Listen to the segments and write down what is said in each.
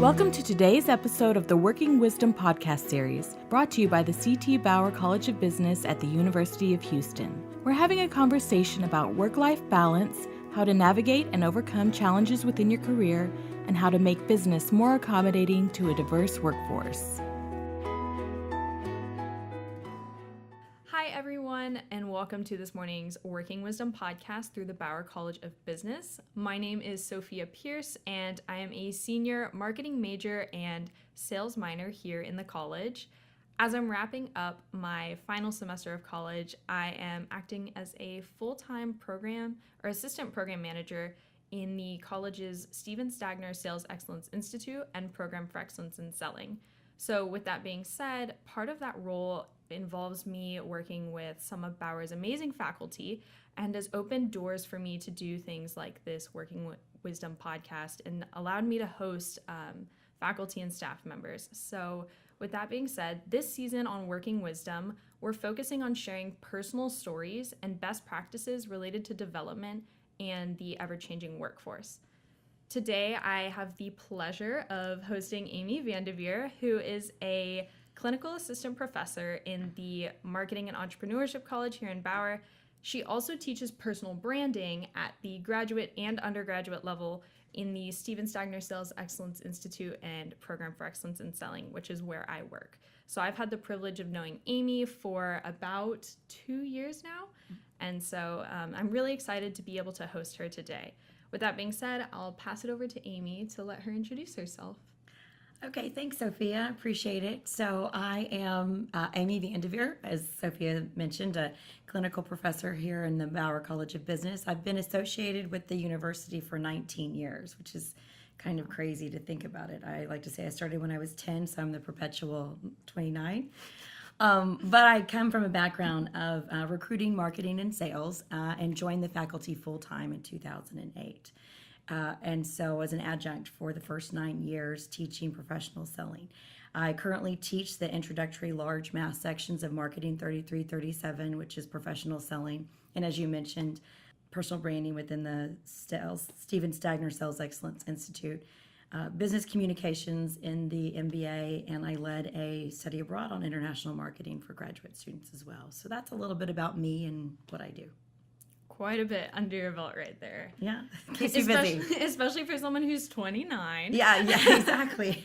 Welcome to today's episode of the Working Wisdom podcast series, brought to you by the C.T. Bauer College of Business at the University of Houston. We're having a conversation about work-life balance, how to navigate and overcome challenges within your career, and how to make business more accommodating to a diverse workforce. Hi, everyone, and welcome to this morning's Working Wisdom podcast through the Bauer College of Business. My name is Sophia Pierce, and I am a senior marketing major and sales minor here in the college. As I'm wrapping up my final semester of college, I am acting as a full-time program or assistant program manager in the college's Stephen Stagner Sales Excellence Institute and Program for Excellence in Selling. So with that being said, part of that role involves me working with some of Bauer's amazing faculty and has opened doors for me to do things like this Working Wisdom podcast and allowed me to host faculty and staff members. So with that being said, this season on Working Wisdom, we're focusing on sharing personal stories and best practices related to development and the ever-changing workforce. Today, I have the pleasure of hosting Amy Vandaveer, who is a clinical assistant professor in the Marketing and Entrepreneurship College here in Bauer. She also teaches personal branding at the graduate and undergraduate level in the Stephen Stagner Sales Excellence Institute and Program for Excellence in Selling, which is where I work. So I've had the privilege of knowing Amy for about 2 years now, and so I'm really excited to be able to host her today. With that being said, I'll pass it over to Amy to let her introduce herself. Okay, thanks, Sophia. Appreciate it. So I am Amy Vandaveer, as Sophia mentioned, a clinical professor here in the Bauer College of Business. I've been associated with the university for 19 years, which is kind of crazy to think about it. I like to say I started when I was 10, so I'm the perpetual 29. But I come from a background of recruiting, marketing, and sales, and joined the faculty full-time in 2008. And so as an adjunct for the first 9 years teaching professional selling. I currently teach the introductory large mass sections of Marketing 33-37, which is professional selling. And as you mentioned, personal branding within the Stephen Stagner Sales Excellence Institute, business communications in the MBA, and I led a study abroad on international marketing for graduate students as well. So that's a little bit about me and what I do. Quite a bit under your belt right there. Yeah, keeps you busy. Especially for someone who's 29. Yeah, exactly.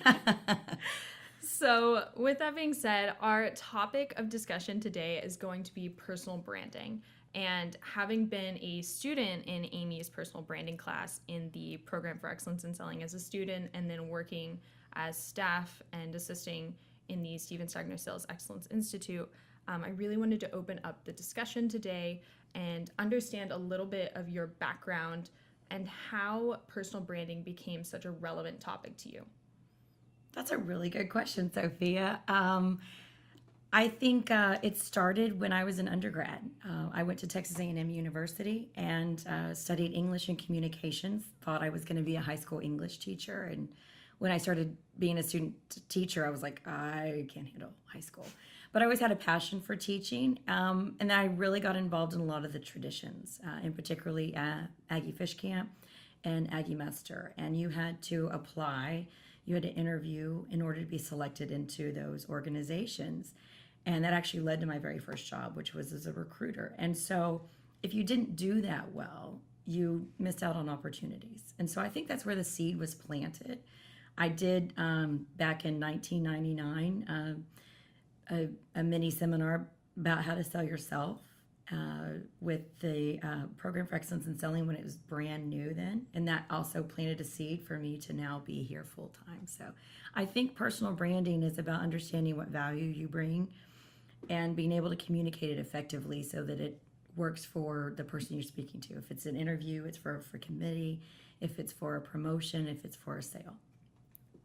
So with that being said, our topic of discussion today is going to be personal branding. And having been a student in Amy's personal branding class in the Program for Excellence in Selling as a student, and then working as staff and assisting in the Stephen Stagner Sales Excellence Institute, I really wanted to open up the discussion today and understand a little bit of your background and how personal branding became such a relevant topic to you. That's a really good question, Sophia. I think it started when I was an undergrad. I went to Texas A&M University and studied English and communications, thought I was going to be a high school English teacher. And when I started being a student teacher, I was like, I can't handle high school. But I always had a passion for teaching, and then I really got involved in a lot of the traditions, in particularly Aggie Fish Camp and Aggie Muster. And you had to apply, you had to interview in order to be selected into those organizations. And that actually led to my very first job, which was as a recruiter. And so if you didn't do that well, you missed out on opportunities. And so I think that's where the seed was planted. I did, back in 1999, a mini seminar about how to sell yourself with the Program for Excellence in Selling when it was brand new then. And that also planted a seed for me to now be here full time. So I think personal branding is about understanding what value you bring and being able to communicate it effectively so that it works for the person you're speaking to. If it's an interview, it's for a committee. If it's for a promotion, if it's for a sale.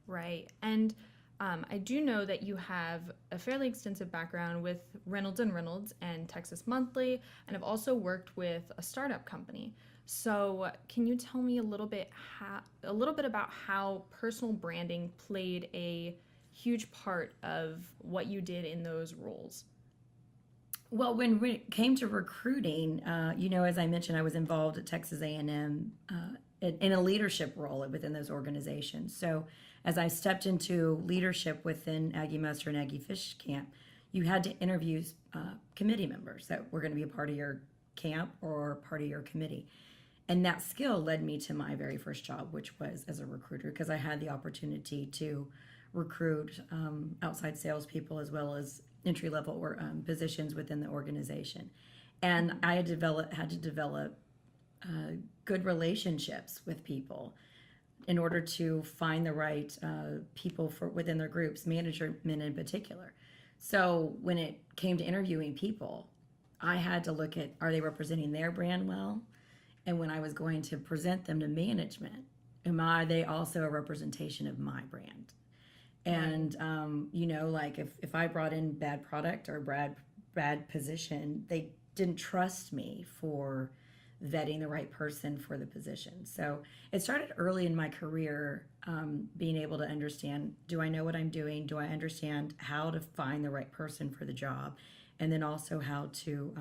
Right. And I do know that you have a fairly extensive background with Reynolds & Reynolds and Texas Monthly, and have also worked with a startup company. So can you tell me a little bit about how personal branding played a huge part of what you did in those roles? Well, when it came to recruiting, as I mentioned, I was involved at Texas A&M in a leadership role within those organizations. So as I stepped into leadership within Aggie Muster and Aggie Fish Camp, you had to interview committee members that were going to be a part of your camp or part of your committee. And that skill led me to my very first job, which was as a recruiter, because I had the opportunity to recruit outside salespeople as well as entry-level positions within the organization. And I had to develop good relationships with people in order to find the right people for within their groups, management in particular. So when it came to interviewing people, I had to look at, are they representing their brand well? And when I was going to present them to management, are they also a representation of my brand? And, like if I brought in bad product or bad position, they didn't trust me for vetting the right person for the position. So it started early in my career, being able to understand, do I know what I'm doing? Do I understand how to find the right person for the job? And then also how to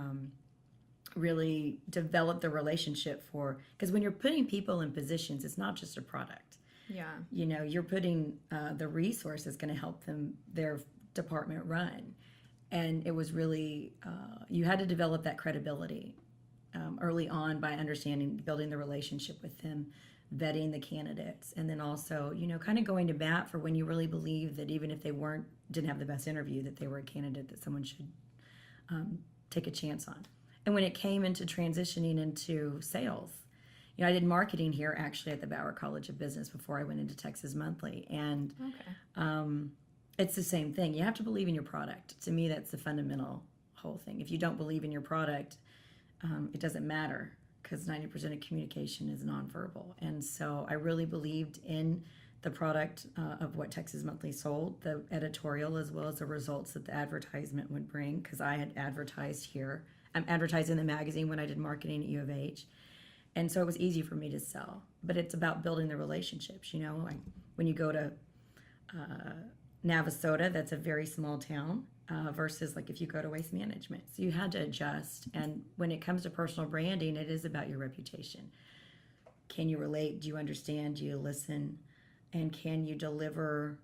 really develop the relationship because when you're putting people in positions, it's not just a product. Yeah. You're putting the resource that's going to help their department run. And it was really, you had to develop that credibility early on by building the relationship with them, vetting the candidates, and then also, kind of going to bat for when you really believe that even if they didn't have the best interview, that they were a candidate that someone should take a chance on. And when it came into transitioning into sales, I did marketing here actually at the Bauer College of Business before I went into Texas Monthly. And it's the same thing. You have to believe in your product. To me, that's the fundamental whole thing. If you don't believe in your product, it doesn't matter, because 90% of communication is nonverbal. And so I really believed in the product of what Texas Monthly sold, the editorial, as well as the results that the advertisement would bring, because I had advertised here. I'm advertising the magazine when I did marketing at U of H. And so it was easy for me to sell. But it's about building the relationships. Like when you go to Navasota, that's a very small town, versus like if you go to Waste Management. So you had to adjust. And when it comes to personal branding, it is about your reputation. Can you relate? Do you understand? Do you listen? And can you deliver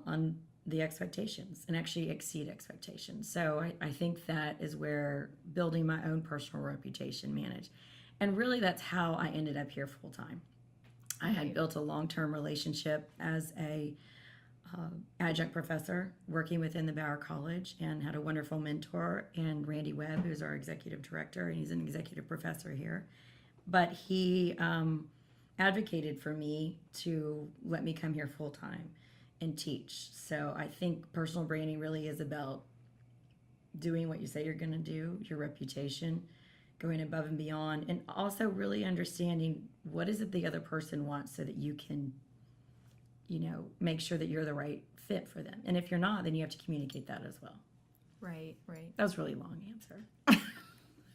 on the expectations and actually exceed expectations? So I think that is where building my own personal reputation managed. And really that's how I ended up here full time. I had built a long-term relationship as a adjunct professor working within the Bauer College, and had a wonderful mentor in Randy Webb, who's our executive director, and he's an executive professor here. But he advocated for me to let me come here full time and teach. So I think personal branding really is about doing what you say you're going to do, your reputation, going above and beyond, and also really understanding what is it the other person wants so that you can, make sure that you're the right fit for them. And if you're not, then you have to communicate that as well. Right. That was a really long answer.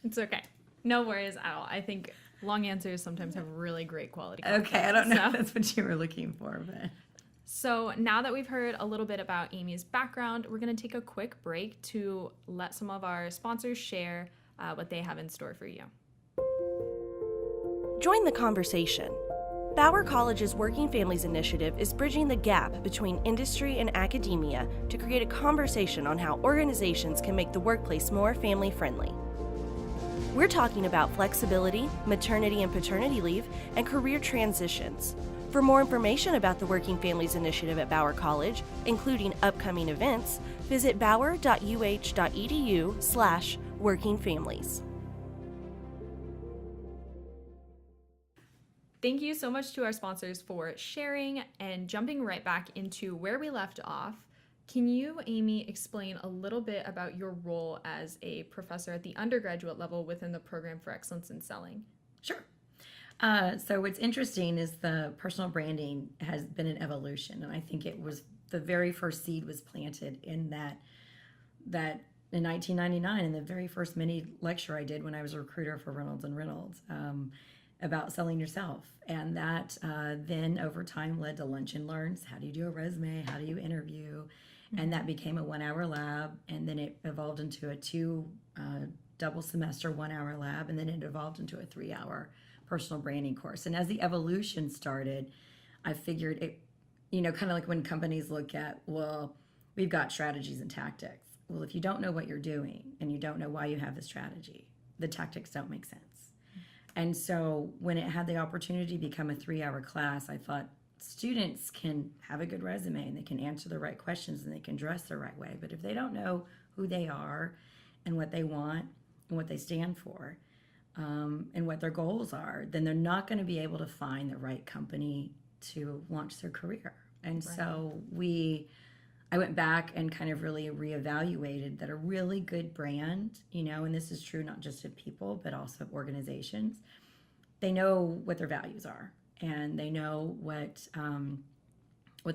It's okay. No worries at all. I think long answers sometimes have really great quality content. Okay, I don't know if that's what you were looking for, but... So now that we've heard a little bit about Amy's background, we're going to take a quick break to let some of our sponsors share what they have in store for you. Join the conversation. Bauer College's Working Families Initiative is bridging the gap between industry and academia to create a conversation on how organizations can make the workplace more family-friendly. We're talking about flexibility, maternity and paternity leave, and career transitions. For more information about the Working Families Initiative at Bauer College, including upcoming events, visit bauer.uh.edu/workingfamilies. Thank you so much to our sponsors for sharing, and jumping right back into where we left off. Can you, Amy, explain a little bit about your role as a professor at the undergraduate level within the Program for Excellence in Selling? Sure. So what's interesting is the personal branding has been an evolution, and I think it was the very first seed was planted in that in 1999, in the very first mini lecture I did when I was a recruiter for Reynolds and Reynolds, about selling yourself. And that then over time led to Lunch and Learns. How do you do a resume? How do you interview? And that became a 1-hour lab, and then it evolved into a 2 double semester 1-hour lab, and then it evolved into a 3-hour personal branding course. And as the evolution started, I figured it, kind of like when companies look at, well, we've got strategies and tactics. Well, if you don't know what you're doing and you don't know why you have the strategy, the tactics don't make sense. And so when it had the opportunity to become a 3-hour class, I thought students can have a good resume and they can answer the right questions and they can dress the right way. But if they don't know who they are and what they want and what they stand for, and what their goals are, then they're not going to be able to find the right company to launch their career. And Right. so I went back and kind of really reevaluated that a really good brand, and this is true not just of people, but also of organizations, they know what their values are and they know what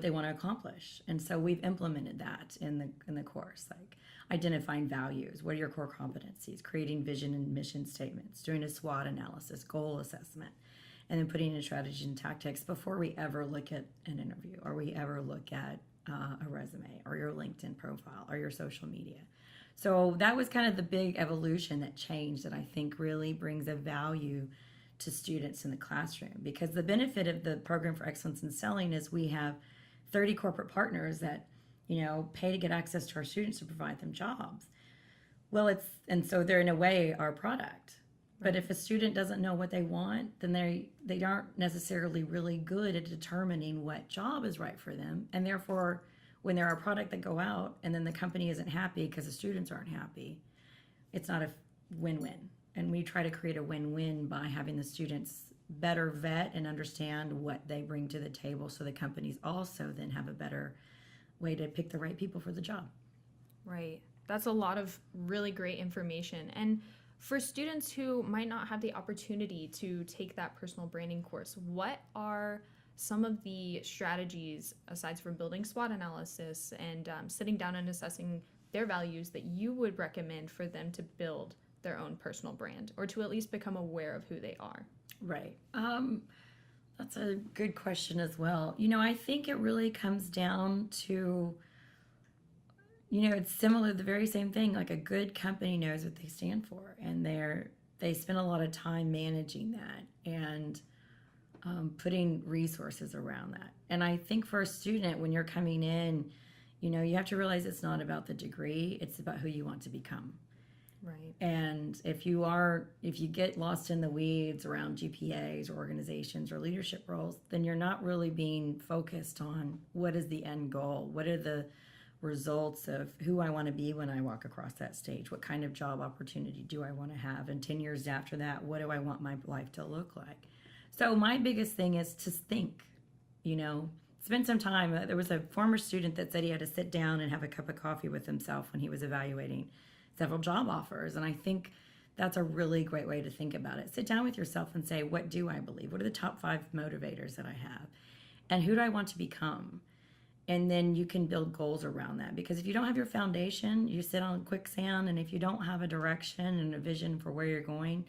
they want to accomplish. And so we've implemented that in the course, like identifying values, what are your core competencies, creating vision and mission statements, doing a SWOT analysis, goal assessment, and then putting in strategies and tactics before we ever look at an interview or we ever look at a resume or your LinkedIn profile or your social media. So that was kind of the big evolution that changed that I think really brings a value to students in the classroom, because the benefit of the Program for Excellence in Selling is we have 30 corporate partners that pay to get access to our students to provide them jobs. Well, and so they're in a way our product. But if a student doesn't know what they want, then they aren't necessarily really good at determining what job is right for them. And therefore, when they're our product that go out and then the company isn't happy because the students aren't happy, it's not a win-win. And we try to create a win-win by having the students better vet and understand what they bring to the table, so the companies also then have a better way to pick the right people for the job. Right. That's a lot of really great information. And for students who might not have the opportunity to take that personal branding course, what are some of the strategies, aside from building SWOT analysis and sitting down and assessing their values, that you would recommend for them to build their own personal brand, or to at least become aware of who they are? Right. That's a good question as well. I think it really comes down to, it's similar, the very same thing. Like a good company knows what they stand for, and they spend a lot of time managing that and putting resources around that. And I think for a student, when you're coming in, you have to realize it's not about the degree, it's about who you want to become. Right. And if you get lost in the weeds around GPAs or organizations or leadership roles, then you're not really being focused on what is the end goal, what are the results of who I want to be when I walk across that stage, what kind of job opportunity do I want to have, and 10 years after that, what do I want my life to look like? So my biggest thing is to think, spend some time. There was a former student that said he had to sit down and have a cup of coffee with himself when he was evaluating several job offers. And I think that's a really great way to think about it. Sit down with yourself and say, what do I believe? What are the top 5 motivators that I have? And who do I want to become? And then you can build goals around that. Because if you don't have your foundation, you sit on quicksand. And if you don't have a direction and a vision for where you're going,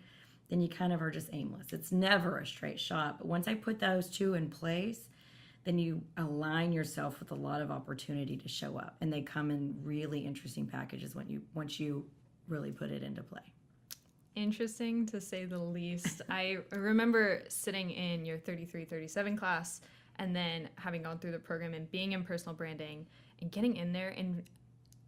then you kind of are just aimless. It's never a straight shot. But once I put those 2 in place, then you align yourself with a lot of opportunity to show up. And they come in really interesting packages once you really put it into play. Interesting, to say the least. I remember sitting in your 33-37 class and then having gone through the program and being in personal branding and getting in there. And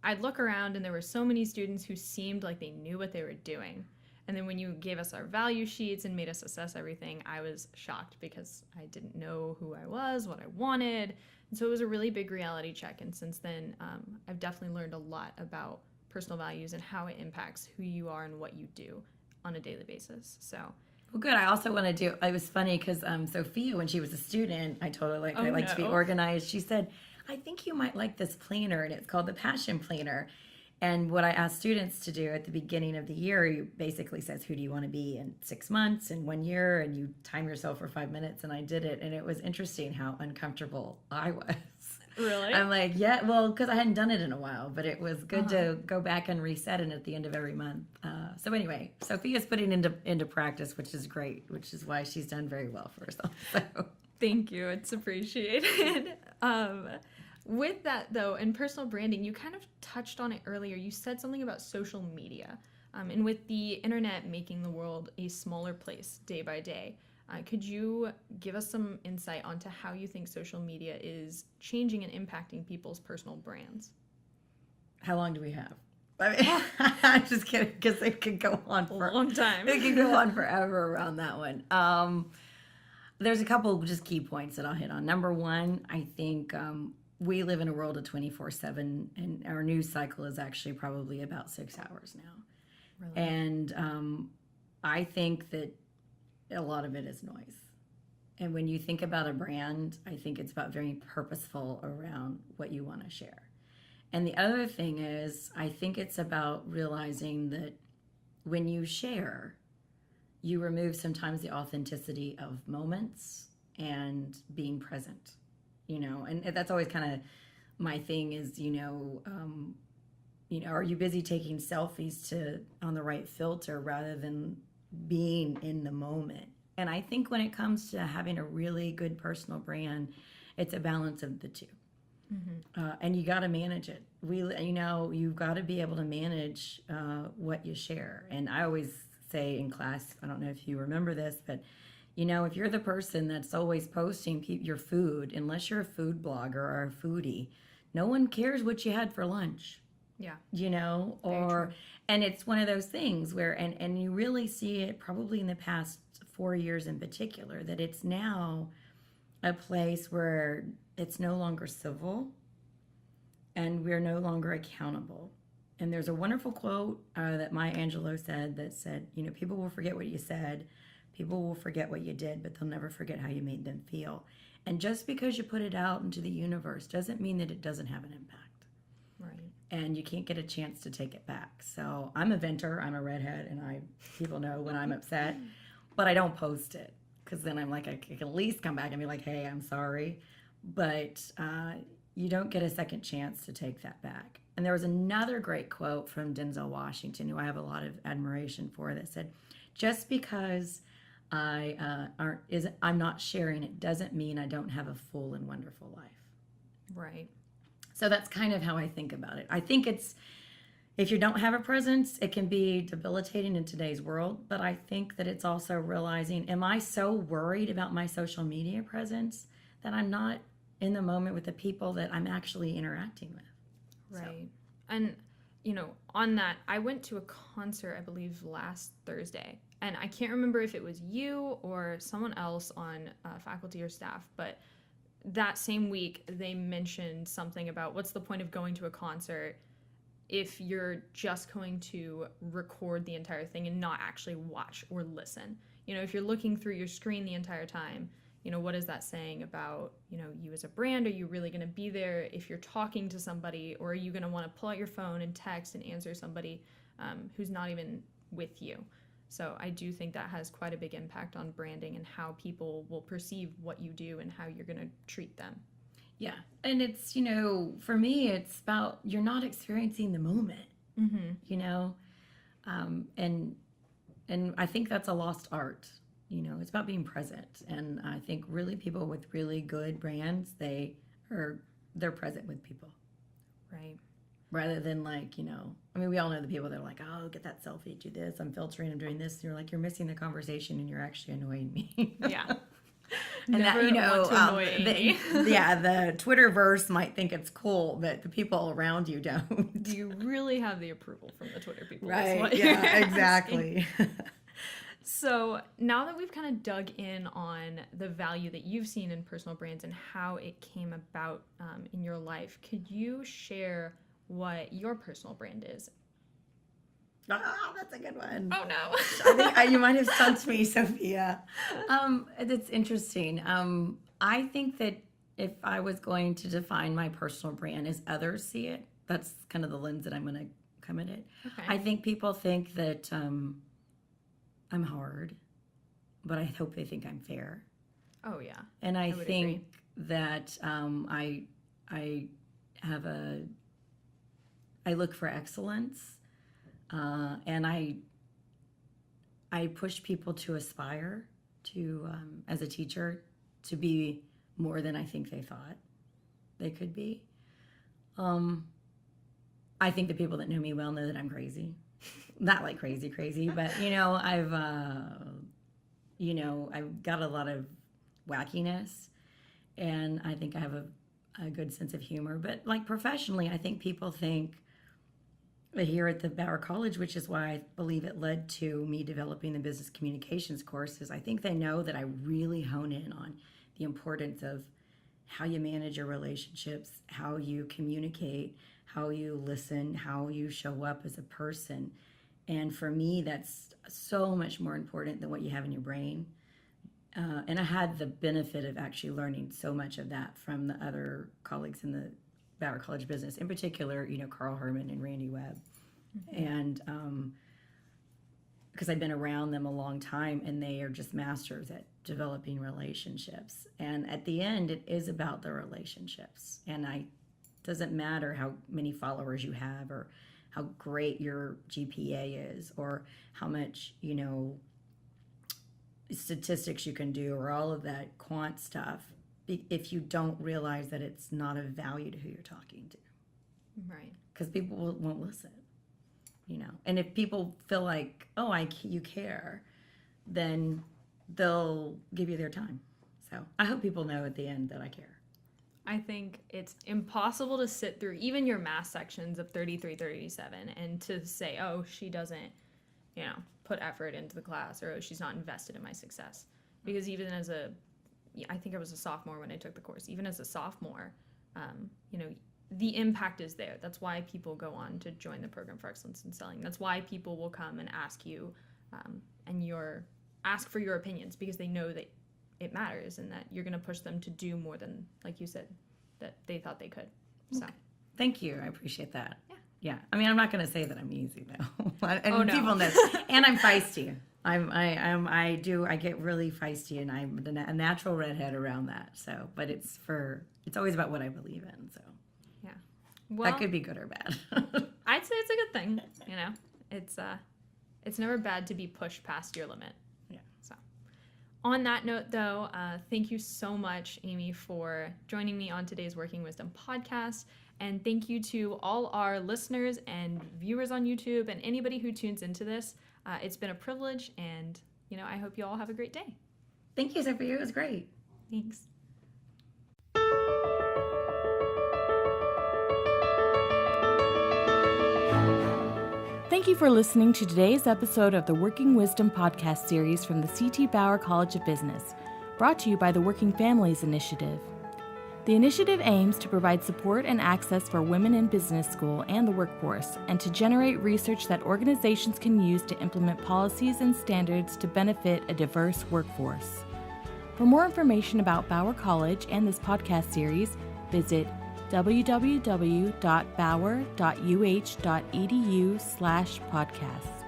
I'd look around and there were so many students who seemed like they knew what they were doing. And then when you gave us our value sheets and made us assess everything, I was shocked because I didn't know who I was, what I wanted. And so it was a really big reality check. And since then, I've definitely learned a lot about personal values and how it impacts who you are and what you do on a daily basis. So, well, good. I also want to do, it was funny because Sophia, when she was a student, I told her I like to be organized. She said, I think you might like this planner, and it's called the Passion Planner. And what I ask students to do at the beginning of the year, you basically says, who do you want to be in 6 months and 1 year? And you time yourself for 5 minutes. And I did it. And it was interesting how uncomfortable I was. Really? I'm like, yeah, well, because I hadn't done it in a while, but it was good to go back and reset it at the end of every month. So anyway, Sophia's putting into practice, which is great, which is why she's done very well for herself. So. Thank you. It's appreciated. With that, though, in personal branding, you kind of touched on it earlier. You said something about social media. And with the internet making the world a smaller place day by day, could you give us some insight onto how you think social media is changing and impacting people's personal brands? How long do we have? I mean, I'm just kidding, because it could go on for a long time. It could go on forever around that one. There's a couple just key points that I'll hit on. Number one, I think we live in a world of 24/7, and our news cycle is actually probably about 6 hours now. Really? And I think that a lot of it is noise. And when you think about a brand, I think it's about very purposeful around what you want to share. And the other thing is, I think it's about realizing that when you share, you remove sometimes the authenticity of moments and being present, and that's always kind of my thing is, are you busy taking selfies on the right filter rather than being in the moment? And I think when it comes to having a really good personal brand, it's a balance of the two. Mm-hmm. And you got to manage it. You've got to be able to manage what you share. And I always say in class, I don't know if you remember this, but if you're the person that's always posting your food, unless you're a food blogger or a foodie, no one cares what you had for lunch. Yeah. And it's one of those things where, and you really see it probably in the past 4 years in particular, that it's now a place where it's no longer civil and we're no longer accountable. And there's a wonderful quote that Maya Angelou said that said, people will forget what you said, people will forget what you did, but they'll never forget how you made them feel. And just because you put it out into the universe doesn't mean that it doesn't have an impact. Right. And you can't get a chance to take it back. So I'm a venter, I'm a redhead, and people know when I'm upset, but I don't post it, because then I'm like, I can at least come back and be like, hey, I'm sorry. But you don't get a second chance to take that back. And there was another great quote from Denzel Washington, who I have a lot of admiration for, that said, just because I'm not sharing it doesn't mean I don't have a full and wonderful life. Right. So that's kind of how I think about it. I think if you don't have a presence, it can be debilitating in today's world. But I think that it's also realizing, am I so worried about my social media presence that I'm not in the moment with the people that I'm actually interacting with? Right. So. And, on that, I went to a concert, I believe, last Thursday. And I can't remember if it was you or someone else on faculty or staff, but that same week they mentioned something about what's the point of going to a concert if you're just going to record the entire thing and not actually watch or listen. If you're looking through your screen the entire time, what is that saying about, you as a brand? Are you really going to be there if you're talking to somebody, or are you going to want to pull out your phone and text and answer somebody who's not even with you? So I do think that has quite a big impact on branding and how people will perceive what you do and how you're going to treat them. Yeah. And it's, for me, it's about, you're not experiencing the moment, and I think that's a lost art. It's about being present. And I think really people with really good brands, they're present with people. Right. Rather than we all know the people that are like, oh, get that selfie, do this, I'm filtering, I'm doing this. And you're like, you're missing the conversation and you're actually annoying me. Yeah. And never want to annoy Amy. The Twitterverse might think it's cool, but the people around you don't. Do you really have the approval from the Twitter people? Right. Yeah, exactly. So now that we've kind of dug in on the value that you've seen in personal brands and how it came about in your life, could you share what your personal brand is? Oh, that's a good one. Oh, no. I think you might have stumped me, Sophia. It's interesting. I think that if I was going to define my personal brand as others see it, that's kind of the lens that I'm going to come at it. Okay. I think people think that I'm hard, but I hope they think I'm fair. Oh, yeah. And I would think agree. that I look for excellence. And I push people to aspire to, as a teacher, to be more than I think they thought they could be. I think the people that know me well know that I'm crazy. not like crazy, but I've got a lot of wackiness, and I think I have a good sense of humor. But like professionally, I think people think here at the Bauer College, which is why I believe it led to me developing the business communications courses. I think they know that I really hone in on the importance of how you manage your relationships, how you communicate, how you listen, how you show up as a person. And for me, that's so much more important than what you have in your brain. And I had the benefit of actually learning so much of that from the other colleagues in the Bauer College business, in particular, Carl Herman and Randy Webb. Mm-hmm. And because I've been around them a long time, and they are just masters at developing relationships. And at the end, it is about the relationships. And it doesn't matter how many followers you have, or how great your GPA is, or how much, statistics you can do, or all of that quant stuff, if you don't realize that it's not of value to who you're talking to. Right. Because people won't listen, And if people feel like, you care, then they'll give you their time. So I hope people know at the end that I care. I think it's impossible to sit through even your math sections of 33, 37 and to say, oh, she doesn't, put effort into the class, or oh, she's not invested in my success. Because even I think I was a sophomore when I took the course, even as a sophomore, the impact is there. That's why people go on to join the Program for Excellence in Selling. That's why people will come and ask you ask for your opinions, because they know that it matters and that you're going to push them to do more than, like you said, that they thought they could. So, thank you. I appreciate that. Yeah. I mean, I'm not going to say that I'm easy though. And no. People know. And I'm feisty. I get really feisty, and I'm a natural redhead around that. So, but it's always about what I believe in. So, yeah, well, that could be good or bad. I'd say it's a good thing. It's never bad to be pushed past your limit. Yeah. So, on that note, though, thank you so much, Amy, for joining me on today's Working Wisdom podcast. And thank you to all our listeners and viewers on YouTube and anybody who tunes into this. It's been a privilege, and, I hope you all have a great day. Thank you, Sophia. It was great. Thanks. Thank you for listening to today's episode of the Working Wisdom podcast series from the C.T. Bauer College of Business, brought to you by the Working Families Initiative. The initiative aims to provide support and access for women in business school and the workforce, and to generate research that organizations can use to implement policies and standards to benefit a diverse workforce. For more information about Bauer College and this podcast series, visit www.bauer.uh.edu/podcast.